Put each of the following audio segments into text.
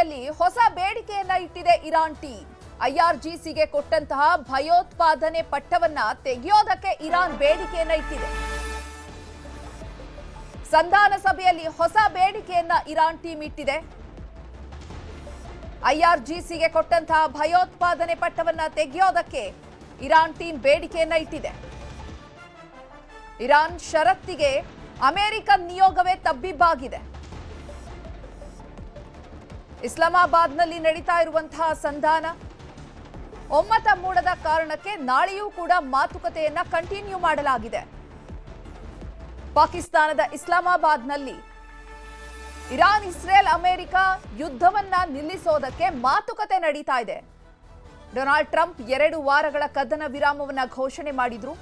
ವಿಧಾನಸಭೆಯಲ್ಲಿ ಹೊಸ ಬೇಡಿಕೆಯನ್ನ ಇಟ್ಟಿದೆ ಇರಾನ್ ಟೀಮ್. ಐಆರ್ಜಿಸಿಗೆ ಕೊಟ್ಟಂತಹ ಭಯೋತ್ಪಾದನೆ ಪಟ್ಟವನ್ನ ತೆಗೆಯೋದಕ್ಕೆ ಇರಾನ್ ಬೇಡಿಕೆಯನ್ನ ಇಟ್ಟಿದೆ. ಸಂಧಾನ ಸಭೆಯಲ್ಲಿ ಹೊಸ ಬೇಡಿಕೆಯನ್ನ ಇರಾನ್ ಟೀಮ್ ಇಟ್ಟಿದೆ. ಐಆರ್ಜಿಸಿಗೆ ಕೊಟ್ಟಂತಹ ಭಯೋತ್ಪಾದನೆ ಪಟ್ಟವನ್ನ ತೆಗೆಯೋದಕ್ಕೆ ಇರಾನ್ ಟೀಮ್ ಬೇಡಿಕೆಯನ್ನ ಇಟ್ಟಿದೆ. Iran ಷರತ್ತಿಗೆ American ನಿಯೋಗವೇ ತಬ್ಬಿಬ್ಬಾಗಿದೆ. ಇಸ್ಲಾಮಾಬಾದ್ನಲ್ಲಿ ನಡೀತಾ ಇರುವಂತಹ ಸಂಧಾನ ಒಮ್ಮತ ಮೂಡದ ಕಾರಣಕ್ಕೆ ನಾಳೆಯೂ ಕೂಡ ಮಾತುಕತೆಯನ್ನ ಕಂಟಿನ್ಯೂ ಮಾಡಲಾಗಿದೆ. ಪಾಕಿಸ್ತಾನದ ಇಸ್ಲಾಮಾಬಾದ್ನಲ್ಲಿ ಇರಾನ್, ಇಸ್ರೇಲ್, ಅಮೆರಿಕ ಯುದ್ಧವನ್ನ ನಿಲ್ಲಿಸೋದಕ್ಕೆ ಮಾತುಕತೆ ನಡೀತಾ ಇದೆ. ಡೊನಾಲ್ಡ್ ಟ್ರಂಪ್ 2 ವಾರಗಳ ಕದನ ವಿರಾಮವನ್ನ ಘೋಷಣೆ ಮಾಡಿದ್ರು.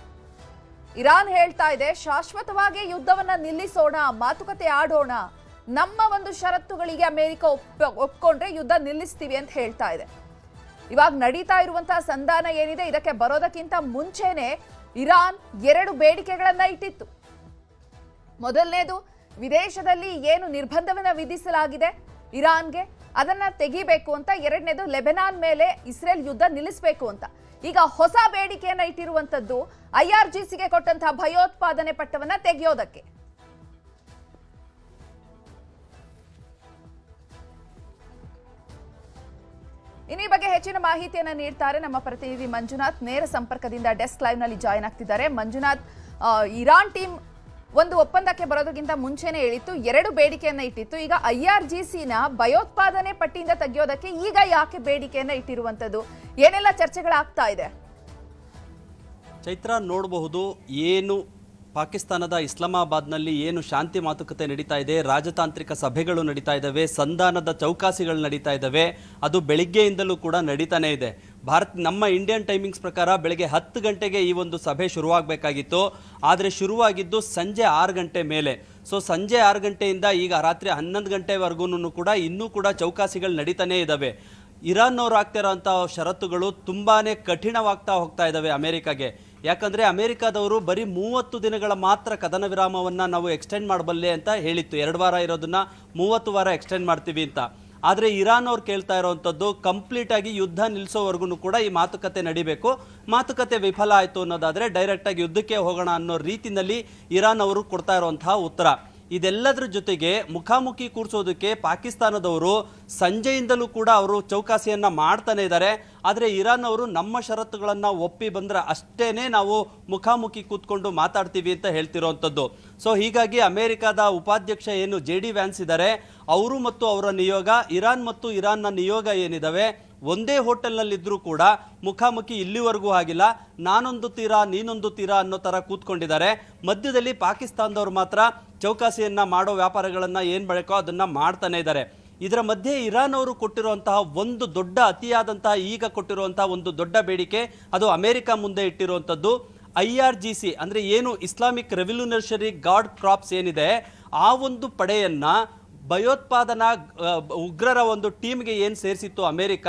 ಇರಾನ್ ಹೇಳ್ತಾ ಇದೆ, ಶಾಶ್ವತವಾಗಿ ಯುದ್ಧವನ್ನ ನಿಲ್ಲಿಸೋಣ, ಮಾತುಕತೆ ಆಡೋಣ, ನಮ್ಮ ಒಂದು ಷರತ್ತುಗಳಿಗೆ ಅಮೆರಿಕ ಒಪ್ಕೊಂಡ್ರೆ ಯುದ್ಧ ನಿಲ್ಲಿಸ್ತೀವಿ ಅಂತ ಹೇಳ್ತಾ ಇದೆ. ಇವಾಗ ನಡೀತಾ ಇರುವಂತಹ ಸಂಧಾನ ಏನಿದೆ, ಇದಕ್ಕೆ ಬರೋದಕ್ಕಿಂತ ಮುಂಚೆನೆ ಇರಾನ್ 2 ಬೇಡಿಕೆಗಳನ್ನ ಇಟ್ಟಿತ್ತು. ಮೊದಲನೇದು, ವಿದೇಶದಲ್ಲಿ ಏನು ನಿರ್ಬಂಧವನ್ನ ವಿಧಿಸಲಾಗಿದೆ ಇರಾನ್ಗೆ ಅದನ್ನ ತೆಗಿಬೇಕು ಅಂತ. ಎರಡನೇದು, ಲೆಬನಾನ್ ಮೇಲೆ ಇಸ್ರೇಲ್ ಯುದ್ಧ ನಿಲ್ಲಿಸಬೇಕು ಅಂತ. ಈಗ ಹೊಸ ಬೇಡಿಕೆಯನ್ನ ಇಟ್ಟಿರುವಂತದ್ದು ಐಆರ್ಜಿಸಿಗೆ ಕೊಟ್ಟಂತಹ ಭಯೋತ್ಪಾದನೆ ಪಟ್ಟವನ್ನ ತೆಗೆಯೋದಕ್ಕೆ. ಈ ಬಗ್ಗೆ ಹೆಚ್ಚಿನ ಮಾಹಿತಿಯನ್ನ ನೀಡ್ತಾರೆ ನಮ್ಮ ಪ್ರತಿನಿಧಿ ಮಂಜುನಾಥ್. ನೇರ ಸಂಪರ್ಕದಿಂದ ಡೆಸ್ಕ್ ಲೈವ್ ನಲ್ಲಿ ಜಾಯಿನ್ ಆಗ್ತಿದ್ದಾರೆ. ಮಂಜುನಾಥ್, ಇರಾನ್ ಟೀಮ್ ಒಂದು ಒಪ್ಪಂದಕ್ಕೆ ಬರೋದಕ್ಕಿಂತ ಮುಂಚೆನೆ ಹೇಳಿತ್ತು, 2 ಬೇಡಿಕೆಯನ್ನ ಇಟ್ಟಿತ್ತು. ಈಗ ಐಆರ್ಜಿಸಿನ ಭಯೋತ್ಪಾದನೆ ಪಟ್ಟಿಯಿಂದ ತೆಗೆಯೋದಕ್ಕೆ ಈಗ ಯಾಕೆ ಬೇಡಿಕೆಯನ್ನ ಇಟ್ಟಿರುವಂತದ್ದು? ಏನೆಲ್ಲ ಚರ್ಚೆಗಳಾಗ್ತಾ ಇದೆ? ಚೈತ್ರ, ನೋಡಬಹುದು ಏನು ಪಾಕಿಸ್ತಾನದ ಇಸ್ಲಾಮಾಬಾದ್ನಲ್ಲಿ ಏನು ಶಾಂತಿ ಮಾತುಕತೆ ನಡೀತಾ ಇದೆ, ರಾಜತಾಂತ್ರಿಕ ಸಭೆಗಳು ನಡೀತಾ ಇದ್ದಾವೆ, ಸಂಧಾನದ ಚೌಕಾಸಿಗಳು ನಡೀತಾ ಇದ್ದಾವೆ. ಅದು ಬೆಳಿಗ್ಗೆಯಿಂದಲೂ ಕೂಡ ನಡೀತಾನೆ ಇದೆ. ನಮ್ಮ ಇಂಡಿಯನ್ ಟೈಮಿಂಗ್ಸ್ ಪ್ರಕಾರ ಬೆಳಗ್ಗೆ 10 ಗಂಟೆಗೆ ಈ ಒಂದು ಸಭೆ ಶುರುವಾಗಬೇಕಾಗಿತ್ತು. ಆದರೆ ಶುರುವಾಗಿದ್ದು ಸಂಜೆ 6 ಗಂಟೆ ಮೇಲೆ. ಸೊ ಸಂಜೆ 6 ಗಂಟೆಯಿಂದ ಈಗ ರಾತ್ರಿ 11 ಗಂಟೆವರೆಗೂ ಕೂಡ ಇನ್ನೂ ಕೂಡ ಚೌಕಾಸಿಗಳು ನಡೀತಾನೆ ಇದ್ದಾವೆ. ಇರಾನ್ನವರು ಆಗ್ತಿರೋಂಥ ಷರತ್ತುಗಳು ತುಂಬಾ ಕಠಿಣವಾಗ್ತಾ ಹೋಗ್ತಾ ಇದ್ದಾವೆ ಅಮೆರಿಕಾಗೆ. ಯಾಕಂದರೆ ಅಮೆರಿಕಾದವರು ಬರೀ 30 ದಿನಗಳ ಮಾತ್ರ ಕದನ ವಿರಾಮವನ್ನು ನಾವು ಎಕ್ಸ್ಟೆಂಡ್ ಮಾಡಬಲ್ಲೆ ಅಂತ ಹೇಳಿತ್ತು. 2 ವಾರ ಇರೋದನ್ನ 30 ವಾರ ಎಕ್ಸ್ಟೆಂಡ್ ಮಾಡ್ತೀವಿ ಅಂತ. ಆದರೆ ಇರಾನ್ ಅವ್ರು ಕೇಳ್ತಾ ಇರೋವಂಥದ್ದು ಕಂಪ್ಲೀಟಾಗಿ ಯುದ್ಧ ನಿಲ್ಲಿಸೋವರೆಗೂ ಕೂಡ ಈ ಮಾತುಕತೆ ನಡಿಬೇಕು. ಮಾತುಕತೆ ವಿಫಲ ಆಯಿತು ಅನ್ನೋದಾದರೆ ಡೈರೆಕ್ಟಾಗಿ ಯುದ್ಧಕ್ಕೆ ಹೋಗೋಣ ಅನ್ನೋ ರೀತಿಯಲ್ಲಿ ಇರಾನ್ ಅವರು ಕೊಡ್ತಾ ಇರುವಂತಹ ಉತ್ತರ. ಇದೆಲ್ಲದರ ಜೊತೆಗೆ ಮುಖಾಮುಖಿ ಕೂರಿಸೋದಕ್ಕೆ ಪಾಕಿಸ್ತಾನದವರು ಸಂಜೆಯಿಂದಲೂ ಕೂಡ ಅವರು ಚೌಕಾಸಿಯನ್ನು ಮಾಡ್ತಾನೆ ಇದ್ದಾರೆ. ಆದರೆ ಇರಾನ್ ಅವರು ನಮ್ಮ ಷರತ್ತುಗಳನ್ನು ಒಪ್ಪಿ ಬಂದರೆ ಅಷ್ಟೇನೆ ನಾವು ಮುಖಾಮುಖಿ ಕೂತ್ಕೊಂಡು ಮಾತಾಡ್ತೀವಿ ಅಂತ ಹೇಳ್ತಿರೋವಂಥದ್ದು. ಸೊ ಹೀಗಾಗಿ ಅಮೆರಿಕದ ಉಪಾಧ್ಯಕ್ಷ ಏನು JD ವ್ಯಾನ್ಸ್ ಇದ್ದಾರೆ, ಅವರು ಮತ್ತು ಅವರ ನಿಯೋಗ, ಇರಾನ್ ಮತ್ತು ಇರಾನ್ನ ನಿಯೋಗ ಏನಿದ್ದಾವೆ ಒಂದೇ ಹೋಟೆಲ್ನಲ್ಲಿದ್ದರೂ ಕೂಡ ಮುಖಾಮುಖಿ ಇಲ್ಲಿವರೆಗೂ ಆಗಿಲ್ಲ. ನಾನೊಂದು ತೀರಾ ನೀನೊಂದು ತೀರಾ ಅನ್ನೋ ಥರ ಕೂತ್ಕೊಂಡಿದ್ದಾರೆ. ಮಧ್ಯದಲ್ಲಿ ಪಾಕಿಸ್ತಾನದವ್ರು ಮಾತ್ರ ಚೌಕಾಸಿಯನ್ನು ಮಾಡೋ ವ್ಯಾಪಾರಗಳನ್ನು ಏನು ಬೇಕೋ ಅದನ್ನು ಮಾಡ್ತಾನೆ ಇದ್ದಾರೆ. ಇದರ ಮಧ್ಯೆ ಇರಾನ್ ಅವರು ಕೊಟ್ಟಿರುವಂತಹ ಒಂದು ದೊಡ್ಡ ಅತಿಯಾದಂತಹ ಈಗ ಕೊಟ್ಟಿರುವಂತಹ ಒಂದು ದೊಡ್ಡ ಬೇಡಿಕೆ, ಅದು ಅಮೆರಿಕ ಮುಂದೆ ಇಟ್ಟಿರುವಂಥದ್ದು. IRGC ಅಂದರೆ ಏನು ಇಸ್ಲಾಮಿಕ್ ರೆವಲ್ಯೂಷನರಿ ಗಾರ್ಡ್ ಕ್ರಾಪ್ಸ್ ಏನಿದೆ, ಆ ಒಂದು ಪಡೆಯನ್ನು ಭಯೋತ್ಪಾದನಾ ಉಗ್ರರ ಒಂದು ಟೀಮ್ಗೆ ಏನು ಸೇರಿಸಿತ್ತು ಅಮೆರಿಕ,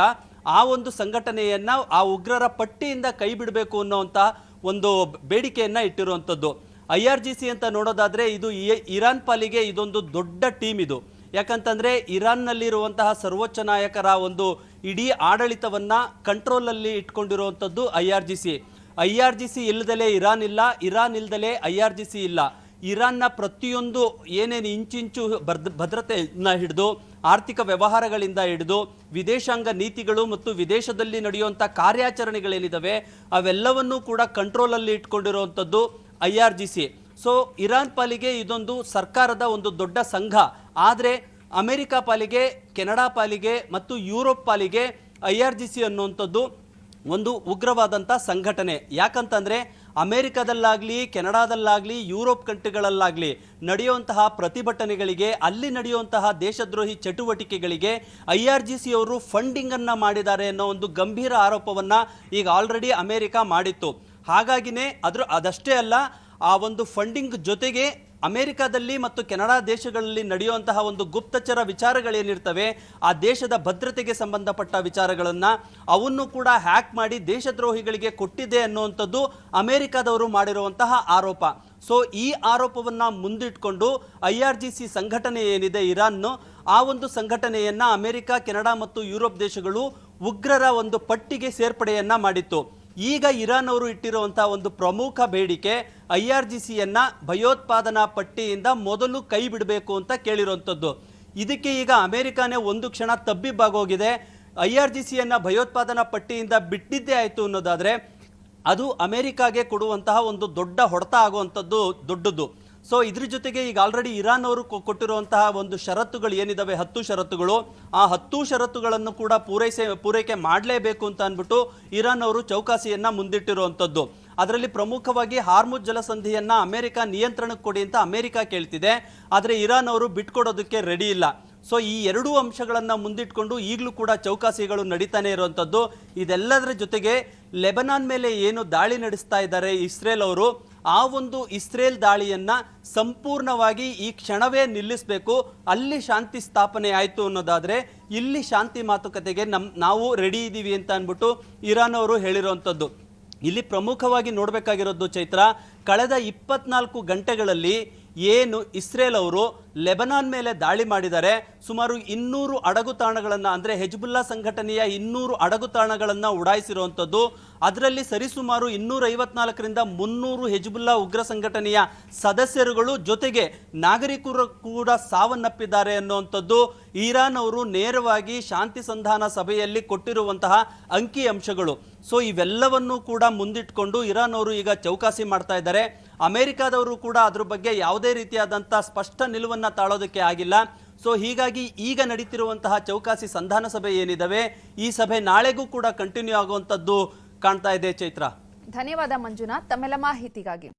ಆ ಒಂದು ಸಂಘಟನೆಯನ್ನು ಆ ಉಗ್ರರ ಪಟ್ಟಿಯಿಂದ ಕೈ ಬಿಡಬೇಕು ಅನ್ನೋವಂಥ ಒಂದು ಬೇಡಿಕೆಯನ್ನು ಇಟ್ಟಿರುವಂಥದ್ದು. IRGC ಅಂತ ನೋಡೋದಾದರೆ ಇದು ಇರಾನ್ ಪಾಲಿಗೆ ಇದೊಂದು ದೊಡ್ಡ ಟೀಮ್ ಇದು. ಯಾಕಂತಂದರೆ ಇರಾನ್ನಲ್ಲಿರುವಂತಹ ಸರ್ವೋಚ್ಚ ನಾಯಕರ ಒಂದು ಇಡೀ ಆಡಳಿತವನ್ನು ಕಂಟ್ರೋಲಲ್ಲಿ ಇಟ್ಕೊಂಡಿರುವಂಥದ್ದು IRGC ಇಲ್ಲದಲೇ ಇರಾನ್ ಇಲ್ಲ, ಇರಾನ್ ಇಲ್ಲದಲೇ IRGC ಇಲ್ಲ. ಇರಾನ್ನ ಪ್ರತಿಯೊಂದು ಏನೇನು ಇಂಚಿಂಚು ಭದ್ರತೆಯನ್ನು ಹಿಡಿದು ಆರ್ಥಿಕ ವ್ಯವಹಾರಗಳಿಂದ ಹಿಡಿದು ವಿದೇಶಾಂಗ ನೀತಿಗಳು ಮತ್ತು ವಿದೇಶದಲ್ಲಿ ನಡೆಯುವಂಥ ಕಾರ್ಯಾಚರಣೆಗಳೇನಿದ್ದಾವೆ ಅವೆಲ್ಲವನ್ನೂ ಕೂಡ ಕಂಟ್ರೋಲಲ್ಲಿ ಇಟ್ಕೊಂಡಿರುವಂಥದ್ದು IRGC. ಸೊ ಇರಾನ್ ಪಾಲಿಗೆ ಇದೊಂದು ಸರ್ಕಾರದ ಒಂದು ದೊಡ್ಡ ಸಂಘ. ಆದರೆ ಅಮೆರಿಕ ಪಾಲಿಗೆ, ಕೆನಡಾ ಪಾಲಿಗೆ ಮತ್ತು ಯುರೋಪ್ ಪಾಲಿಗೆ IRGC ಅನ್ನುವಂಥದ್ದು ಒಂದು ಉಗ್ರವಾದಂಥ ಸಂಘಟನೆ. ಯಾಕಂತಂದರೆ ಅಮೆರಿಕದಲ್ಲಾಗಲಿ, ಕೆನಡಾದಲ್ಲಾಗಲಿ, ಯುರೋಪ್ ಕಂಟ್ರಿಗಳಲ್ಲಾಗಲಿ ನಡೆಯುವಂತಹ ಪ್ರತಿಭಟನೆಗಳಿಗೆ, ಅಲ್ಲಿ ನಡೆಯುವಂತಹ ದೇಶದ್ರೋಹಿ ಚಟುವಟಿಕೆಗಳಿಗೆ IRGC ಅವರು ಫಂಡಿಂಗನ್ನು ಮಾಡಿದ್ದಾರೆ ಅನ್ನೋ ಒಂದು ಗಂಭೀರ ಆರೋಪವನ್ನು ಈಗ ಆಲ್ರೆಡಿ ಅಮೆರಿಕ ಮಾಡಿತ್ತು. ಹಾಗಾಗಿನೇ ಅದಷ್ಟೇ ಅಲ್ಲ, ಆ ಒಂದು ಫಂಡಿಂಗ್ ಜೊತೆಗೆ ಅಮೆರಿಕದಲ್ಲಿ ಮತ್ತು ಕೆನಡಾ ದೇಶಗಳಲ್ಲಿ ನಡೆಯುವಂತಹ ಒಂದು ಗುಪ್ತಚರ ವಿಚಾರಗಳೇನಿರ್ತವೆ, ಆ ದೇಶದ ಭದ್ರತೆಗೆ ಸಂಬಂಧಪಟ್ಟ ವಿಚಾರಗಳನ್ನು ಅವನ್ನು ಕೂಡ ಹ್ಯಾಕ್ ಮಾಡಿ ದೇಶದ್ರೋಹಿಗಳಿಗೆ ಕೊಟ್ಟಿದೆ ಅನ್ನುವಂಥದ್ದು ಅಮೆರಿಕದವರು ಮಾಡಿರುವಂತಹ ಆರೋಪ. ಸೊ ಈ ಆರೋಪವನ್ನು ಮುಂದಿಟ್ಕೊಂಡು IRGC ಸಂಘಟನೆ ಏನಿದೆ ಇರಾನ್ನು, ಆ ಒಂದು ಸಂಘಟನೆಯನ್ನ ಅಮೆರಿಕ, ಕೆನಡಾ ಮತ್ತು ಯುರೋಪ್ ದೇಶಗಳು ಉಗ್ರರ ಒಂದು ಪಟ್ಟಿಗೆ ಸೇರ್ಪಡೆಯನ್ನ ಮಾಡಿತ್ತು. ಈಗ ಇರಾನ್ ಅವರು ಇಟ್ಟಿರುವಂತಹ ಒಂದು ಪ್ರಮುಖ ಬೇಡಿಕೆ IRGCಯನ್ನ ಭಯೋತ್ಪಾದನಾ ಪಟ್ಟಿಯಿಂದ ಮೊದಲು ಕೈ ಬಿಡಬೇಕು ಅಂತ ಕೇಳಿರುವಂಥದ್ದು. ಇದಕ್ಕೆ ಈಗ ಅಮೆರಿಕಾನೇ ಒಂದು ಕ್ಷಣ ತಬ್ಬಿಬ್ಬಾಗೋಗಿದೆ. IRGCಯನ್ನ ಭಯೋತ್ಪಾದನಾ ಪಟ್ಟಿಯಿಂದ ಬಿಟ್ಟಿದ್ದೇ ಆಯಿತು ಅನ್ನೋದಾದ್ರೆ ಅದು ಅಮೆರಿಕಾಗೆ ಕೊಡುವಂತಹ ಒಂದು ದೊಡ್ಡ ಹೊಡೆತ ಆಗುವಂಥದ್ದು ದೊಡ್ಡದು. ಸೊ ಇದ್ರ ಜೊತೆಗೆ ಈಗ ಆಲ್ರೆಡಿ ಇರಾನ್ ಅವರು ಕೊಟ್ಟಿರುವಂತಹ ಒಂದು ಷರತ್ತುಗಳು ಏನಿದಾವೆ, 10 ಷರತ್ತುಗಳು, ಆ 10 ಷರತ್ತುಗಳನ್ನು ಕೂಡ ಪೂರೈಕೆ ಮಾಡಲೇಬೇಕು ಅಂತ ಅಂದ್ಬಿಟ್ಟು ಇರಾನ್ ಅವರು ಚೌಕಾಸಿಯನ್ನ ಮುಂದಿಟ್ಟಿರುವಂಥದ್ದು. ಅದರಲ್ಲಿ ಪ್ರಮುಖವಾಗಿ ಹಾರ್ಮುಜ್ ಜಲಸಂಧಿಯನ್ನ ಅಮೆರಿಕ ನಿಯಂತ್ರಣಕ್ಕೆ ಕೊಡಿ ಅಂತ ಅಮೆರಿಕ ಕೇಳ್ತಿದೆ. ಆದರೆ ಇರಾನ್ ಅವರು ಬಿಟ್ಕೊಡೋದಕ್ಕೆ ರೆಡಿ ಇಲ್ಲ. ಸೊ ಈ ಎರಡೂ ಅಂಶಗಳನ್ನು ಮುಂದಿಟ್ಕೊಂಡು ಈಗಲೂ ಕೂಡ ಚೌಕಾಸಿಗಳು ನಡೀತಾನೆ ಇರುವಂಥದ್ದು. ಇದೆಲ್ಲದರ ಜೊತೆಗೆ ಲೆಬನಾನ್ ಮೇಲೆ ಏನು ದಾಳಿ ನಡೆಸ್ತಾ ಇದ್ದಾರೆ ಇಸ್ರೇಲ್ ಅವರು, ಆ ಒಂದು ಇಸ್ರೇಲ್ ದಾಳಿಯನ್ನ ಸಂಪೂರ್ಣವಾಗಿ ಈ ಕ್ಷಣವೇ ನಿಲ್ಲಿಸಬೇಕು. ಅಲ್ಲಿ ಶಾಂತಿ ಸ್ಥಾಪನೆ ಆಯಿತು ಅನ್ನೋದಾದ್ರೆ ಇಲ್ಲಿ ಶಾಂತಿ ಮಾತುಕತೆಗೆ ನಾವು ರೆಡಿ ಇದ್ದೀವಿ ಅಂತ ಅಂದ್ಬಿಟ್ಟು ಇರಾನ್ ಅವರು ಹೇಳಿರುವಂಥದ್ದು. ಇಲ್ಲಿ ಪ್ರಮುಖವಾಗಿ ನೋಡಬೇಕಾಗಿರೋದು ಚೈತ್ರ, ಕಳೆದ 24 ಗಂಟೆಗಳಲ್ಲಿ ಏನು ಇಸ್ರೇಲ್ ಅವರು ಲೆಬನಾನ್ ಮೇಲೆ ದಾಳಿ ಮಾಡಿದ್ದಾರೆ, ಸುಮಾರು 200 ಅಡಗುತಾಣಗಳನ್ನು, ಅಂದರೆ ಹೆಜ್ಬುಲ್ಲಾ ಸಂಘಟನೆಯ 200 ಅಡಗುತಾಣಗಳನ್ನು ಉಡಾಯಿಸಿರುವಂಥದ್ದು. ಅದರಲ್ಲಿ ಸರಿಸುಮಾರು 254ರಿಂದ 300 ಹೆಜ್ಬುಲ್ಲಾ ಉಗ್ರ ಸಂಘಟನೆಯ ಸದಸ್ಯರುಗಳು ಜೊತೆಗೆ ನಾಗರಿಕರು ಕೂಡ ಸಾವನ್ನಪ್ಪಿದ್ದಾರೆ ಅನ್ನುವಂಥದ್ದು ಇರಾನ್ ಅವರು ನೇರವಾಗಿ ಶಾಂತಿ ಸಂಧಾನ ಸಭೆಯಲ್ಲಿ ಕೊಟ್ಟಿರುವಂತಹ ಅಂಕಿ ಅಂಶಗಳು. ಸೊ ಇವೆಲ್ಲವನ್ನೂ ಕೂಡ ಮುಂದಿಟ್ಕೊಂಡು ಇರಾನ್ ಅವರು ಈಗ ಚೌಕಾಸಿ ಮಾಡ್ತಾ ಇದ್ದಾರೆ. ಅಮೆರಿಕಾದವರು ಕೂಡ ಅದ್ರ ಬಗ್ಗೆ ಯಾವುದೇ ರೀತಿಯಾದಂತಹ ಸ್ಪಷ್ಟ ನಿಲುವನ್ನ ತಾಳೋದಕ್ಕೆ ಆಗಿಲ್ಲ. ಸೊ ಹೀಗಾಗಿ ಈಗ ನಡೀತಿರುವಂತಹ ಚೌಕಾಸಿ ಸಂಧಾನ ಸಭೆ ಏನಿದಾವೆ, ಈ ಸಭೆ ನಾಳೆಗೂ ಕೂಡ ಕಂಟಿನ್ಯೂ ಆಗುವಂತದ್ದು ಕಾಣ್ತಾ ಇದೆ. ಚೈತ್ರ, ಧನ್ಯವಾದ ಮಂಜುನಾಥ್ ತಮ್ಮೆಲ್ಲ ಮಾಹಿತಿಗಾಗಿ.